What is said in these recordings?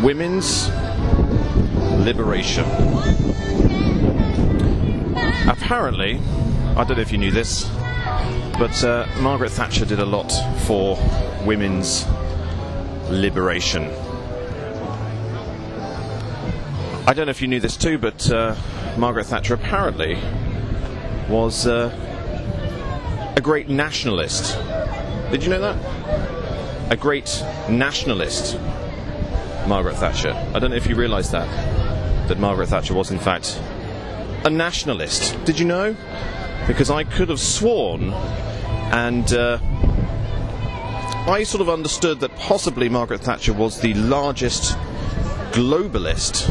women's liberation. Apparently, I don't know if you knew this, but Margaret Thatcher did a lot for women's liberation. I don't know if you knew this too, but Margaret Thatcher apparently was a great nationalist. Did you know that? A great nationalist, Margaret Thatcher. I don't know if you realise that Margaret Thatcher was in fact a nationalist. Did you know? Because I could have sworn, and I sort of understood that possibly Margaret Thatcher was the largest globalist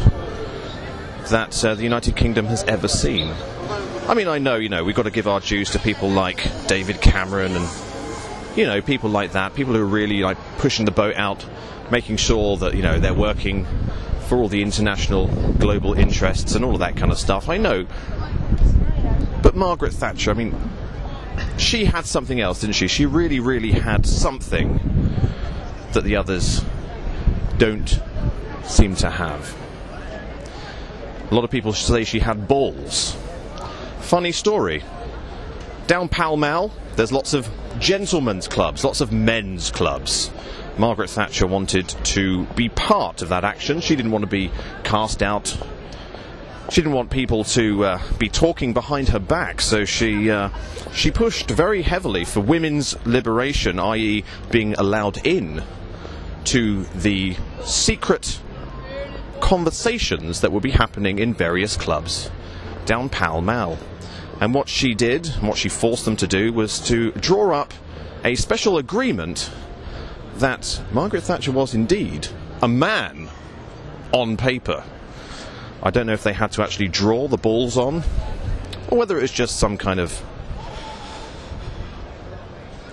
that the United Kingdom has ever seen. I mean, I know, we've got to give our dues to people like David Cameron and, people like that, people who are really, pushing the boat out, making sure that, they're working for all the international global interests and all of that kind of stuff. I know. But Margaret Thatcher, I mean, she had something else, didn't she? She really, really had something that the others don't seem to have. A lot of people say she had balls. Funny story. Down Pall Mall, there's lots of gentlemen's clubs, lots of men's clubs. Margaret Thatcher wanted to be part of that action. She didn't want to be cast out. She didn't want people to be talking behind her back, so she pushed very heavily for women's liberation, i.e. being allowed in to the secret conversations that would be happening in various clubs down Pall Mall. And what she did, and what she forced them to do, was to draw up a special agreement that Margaret Thatcher was indeed a man on paper. I don't know if they had to actually draw the balls on, or whether it was just some kind of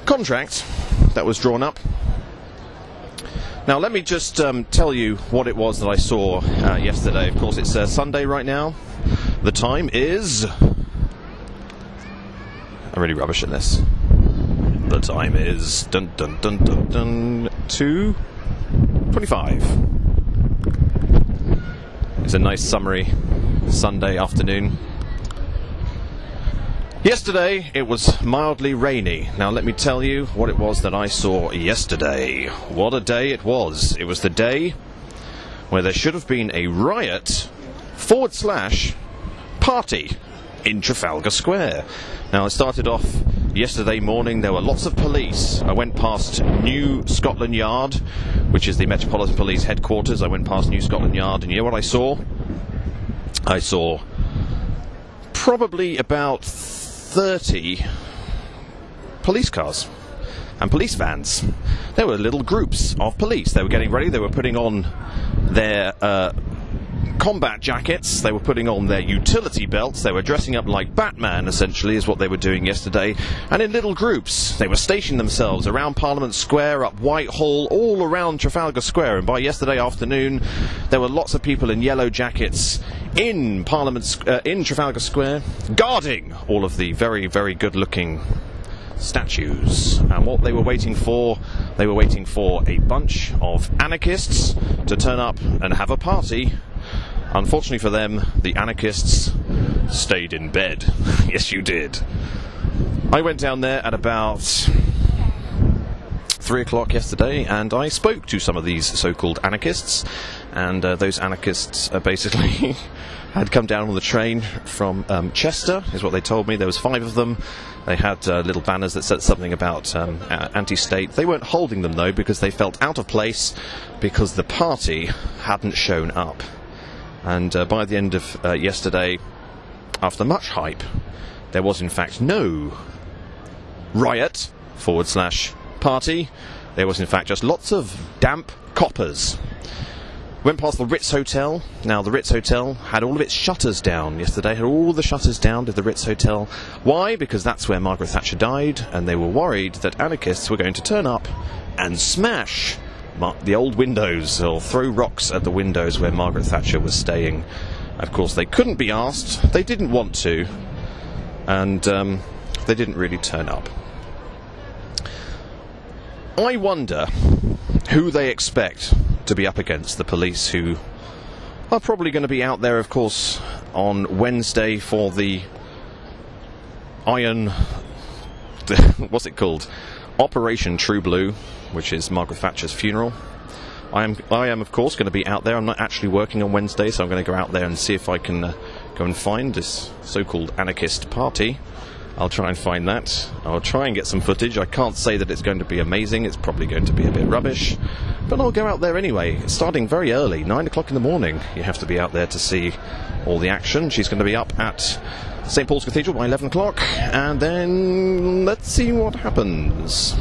contract that was drawn up. Now, let me just tell you what it was that I saw yesterday. Of course, it's Sunday right now. The time is... I'm really rubbish at this. The time is... 2:25. It's a nice summery Sunday afternoon. Yesterday it was mildly rainy. Now let me tell you what it was that I saw yesterday. What a day it was. It was the day where there should have been a riot / party in Trafalgar Square. Now it started off yesterday morning. There were lots of police. I went past New Scotland Yard, which is the Metropolitan Police headquarters. I went past New Scotland Yard, and you know what I saw? I saw probably about 30 police cars and police vans. There were little groups of police. They were getting ready. They were putting on their combat jackets. They were putting on their utility belts. They were dressing up like Batman, essentially, is what they were doing yesterday. And in little groups, they were stationing themselves around Parliament Square, up Whitehall, all around Trafalgar Square. And by yesterday afternoon, there were lots of people in yellow jackets in Trafalgar Square, guarding all of the very, very good-looking statues. And what they were waiting for a bunch of anarchists to turn up and have a party. Unfortunately for them, the anarchists stayed in bed. Yes, you did. I went down there at about 3 o'clock yesterday, and I spoke to some of these so-called anarchists, and those anarchists basically had come down on the train from Chester, is what they told me. There was 5 of them. They had little banners that said something about anti-state. They weren't holding them, though, because they felt out of place because the party hadn't shown up. And by the end of yesterday, after much hype, there was in fact no riot / party. There was in fact just lots of damp coppers. Went past the Ritz Hotel. Now the Ritz Hotel had all of its shutters down yesterday. Had all the shutters down to the Ritz Hotel. Why? Because that's where Margaret Thatcher died, and they were worried that anarchists were going to turn up and smash the old windows, or throw rocks at the windows where Margaret Thatcher was staying. Of course, they couldn't be asked. They didn't want to, and they didn't really turn up. I wonder who they expect to be up against the police, who are probably going to be out there, of course, on Wednesday for the what's it called? Operation True Blue, which is Margaret Thatcher's funeral. I am, of course, going to be out there. I'm not actually working on Wednesday, so I'm going to go out there and see if I can go and find this so-called anarchist party. I'll try and find that. I'll try and get some footage. I can't say that it's going to be amazing. It's probably going to be a bit rubbish. But I'll go out there anyway. It's starting very early, 9 o'clock in the morning. You have to be out there to see all the action. She's going to be up at St. Paul's Cathedral by 11 o'clock. And then let's see what happens.